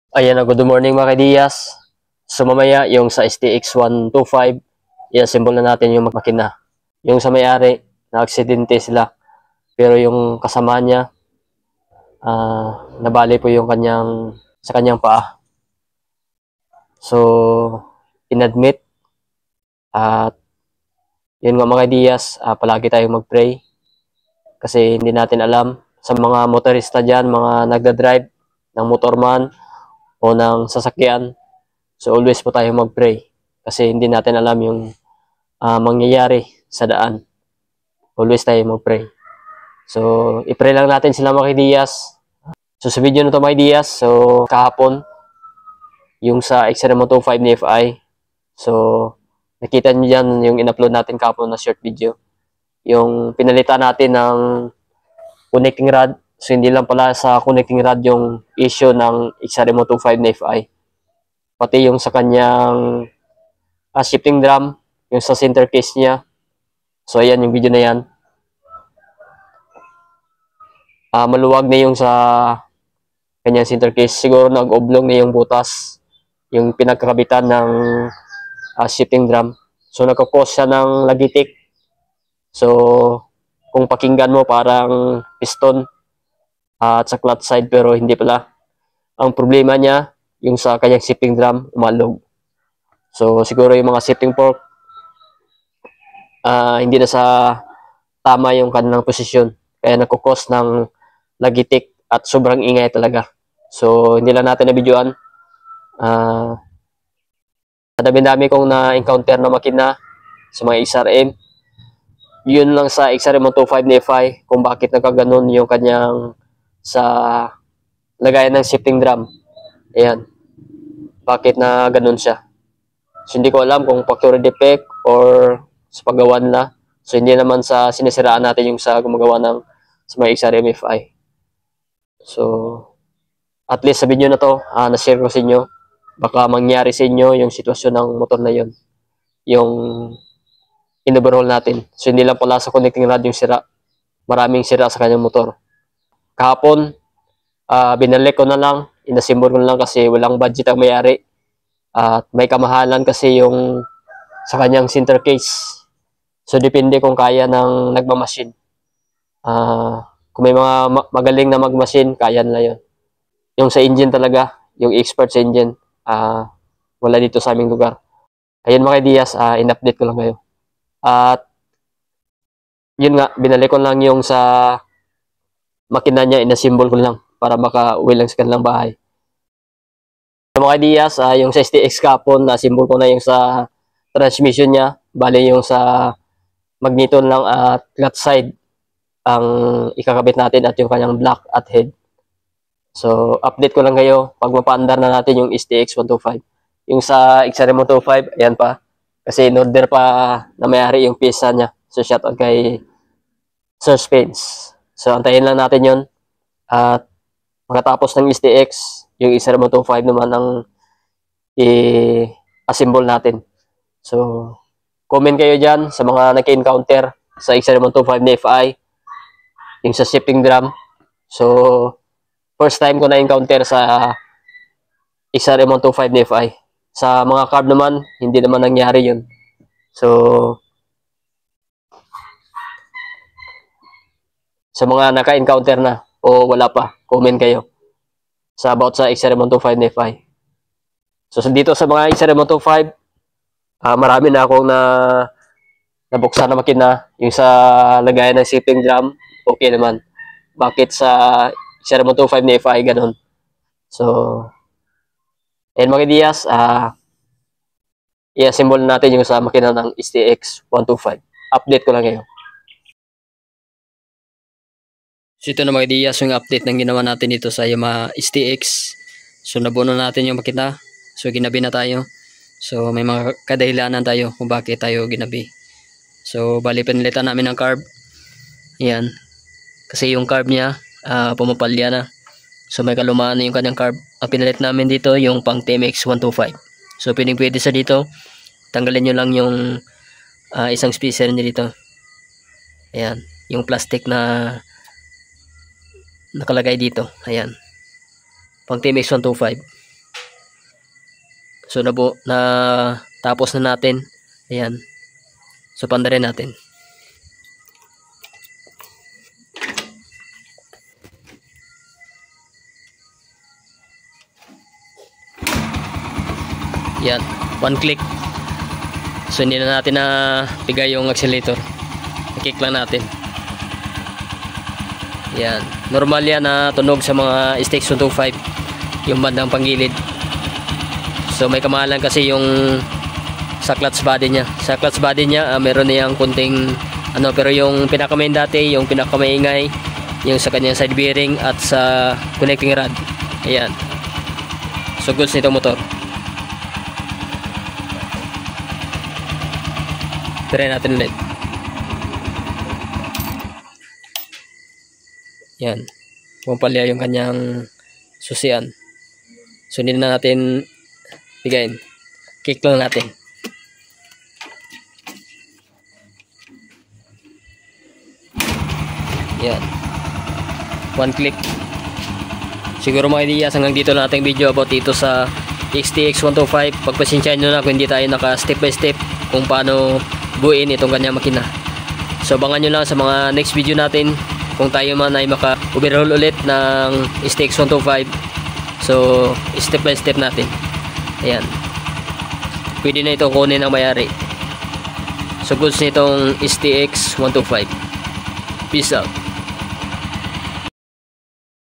Ayan na, good morning mga Diyas. So mamaya yung sa STX125, i-assemble na natin yung makina. Yung sa may-ari, na-aksidente sila. Pero yung kasama niya, nabali po yung sa kanyang paa. So, inadmit. At yun nga mga Diyas, palagi tayong mag-pray. Kasi hindi natin alam sa mga motorista dyan, mga nagda-drive ng motorman o ng sasakyan. So always po tayong mag-pray kasi hindi natin alam yung mangyayari sa daan. Always tayo mag-pray. So i-pray lang natin sila mga Diyas. So sa video na to mga Diyas, so kahapon yung sa Xremo 25 ni FI. So nakita niyo dyan yung in-upload natin kahapon na short video. Yung pinalitan natin ng connecting rod. So hindi lang pala sa connecting rod yung issue ng Xremo 25 ni FI. Pati yung sa kanyang shifting drum, yung sa center case niya. So ayan yung video na yan. Maluwag na yung sa kanyang center case. Siguro nag-oblong na yung butas, yung pinagkakabitan ng shifting drum. So nagkakos siya ng lagitik. So kung pakinggan mo parang piston at sa clutch side pero hindi pala. Ang problema niya, yung sa kanyang shifting drum, umalog. So siguro yung mga shifting fork, hindi na sa tama yung kanilang posisyon. Kaya nagkukos ng lagitik at sobrang ingay talaga. So hindi lang natin na-videoan. Dami-dami kong na-encounter na makina sa mga XRM. Yun lang sa XRM 125 ni FI kung bakit nagkaganon yung kanyang sa lagayan ng shifting drum. Ayan. Bakit na ganun siya. So hindi ko alam kung factory defect or sa paggawa na. So hindi naman sa sinisiraan natin yung sa gumagawa ng sa mga XRM FI. So at least sa video na to, na-share ko sa inyo. Baka mangyari sa inyo yung sitwasyon ng motor na yun. Yung in-overhaul natin. So hindi lang pala sa connecting rod yung sira. Maraming sira sa kanyang motor. Kahapon, binalik ko na lang. Inassemble ko na lang kasi walang budget ang mayari. At may kamahalan kasi yung sa kanyang center case. So depende kung kaya ng nagmamasin. Kung may mga magaling na magmasin, kaya nila yun. Yung sa engine talaga, yung expert sa engine, wala dito sa aming lugar. Ayun mga Diyas, in-update ko lang kayo. At yun nga, binalik ko lang yung sa makina niya, in-assemble ko lang para maka-uwi lang sa kanilang bahay. So mga Diyas, yung sa STX kapon, na-assemble ko na yung sa transmission niya. Bali yung sa magneton lang at clutch side ang ikakabit natin at yung kanyang block at head. So, update ko lang kayo pag mapaandar na natin yung STX125. Yung sa XRM125, ayan pa. Kasi in-order pa na may-ari yung pyesa niya. So, shoutout kay Sir Spence. So, antayin lang natin yun. At makatapos ng STX, yung XRM125 naman ang i-assemble natin. So, comment kayo dyan sa mga nag-encounter sa XRM125 na FI, yung sa shipping drum. So, first time ko na-encounter sa XRM125 na FI. Sa mga carb naman, hindi naman nangyari yun. So, sa mga naka-encounter na o wala pa, comment kayo sa about sa XRM125 na FI. So, dito sa mga XRM125, marami na akong nabuksan na makina. Yung sa lagayan ng shipping drum, okay naman. Bakit sa XRM125 na FI, ganun. So, ayan mga Diyas, i-assemble natin yung sa makina ng STX125. Update ko lang ngayon. So ito na mga Diyas, yung update ng ginawa natin dito sa Yamaha STX. So nabuno natin yung makina. So ginabi na tayo. So may mga kadahilanan tayo kung bakit tayo ginabi. So bali pinilitan namin ng carb. Ayan. Kasi yung carb niya, pumapalya na. So may kalumaan na yung kanyang carb. Ang pinalit namin dito yung pang TMX 125. So pwede sa dito. Tanggalin nyo lang yung isang spacer nyo dito. Ayan. Yung plastic na nakalagay dito. Ayan. Pang TMX 125. So na tapos na natin. Ayan. So pandarin natin. Yan, one click. So hindi na natin na pigay yung accelerator. I-kick lang natin. Yan, normal yan na tunog sa mga STX 125, yung bandang panggilid. So may kamahalan kasi yung sa clutch body niya. Sa clutch body niya, meron niyang kunting ano, pero yung pinakamain dati, yung pinakamaingay, yung sa kanyang side bearing at sa connecting rod. Ayan. So goods nito motor. Try natin ulit. Yan. Pumpalya yung kanyang susian. So hindi na natin bigayin. Kick lang natin. Yan. One click. Siguro mga ideas hanggang dito lang ating video about dito sa STX 125. Pagpasensyahan nyo na kung hindi tayo naka step by step kung paano buuin itong kanyang makina. So abangan nyo lang sa mga next video natin kung tayo man ay maka overhaul ulit ng STX 125. So step by step natin. Ayan. Pwede na ito kunin ang mayari. So goods nitong STX 125. Peace out.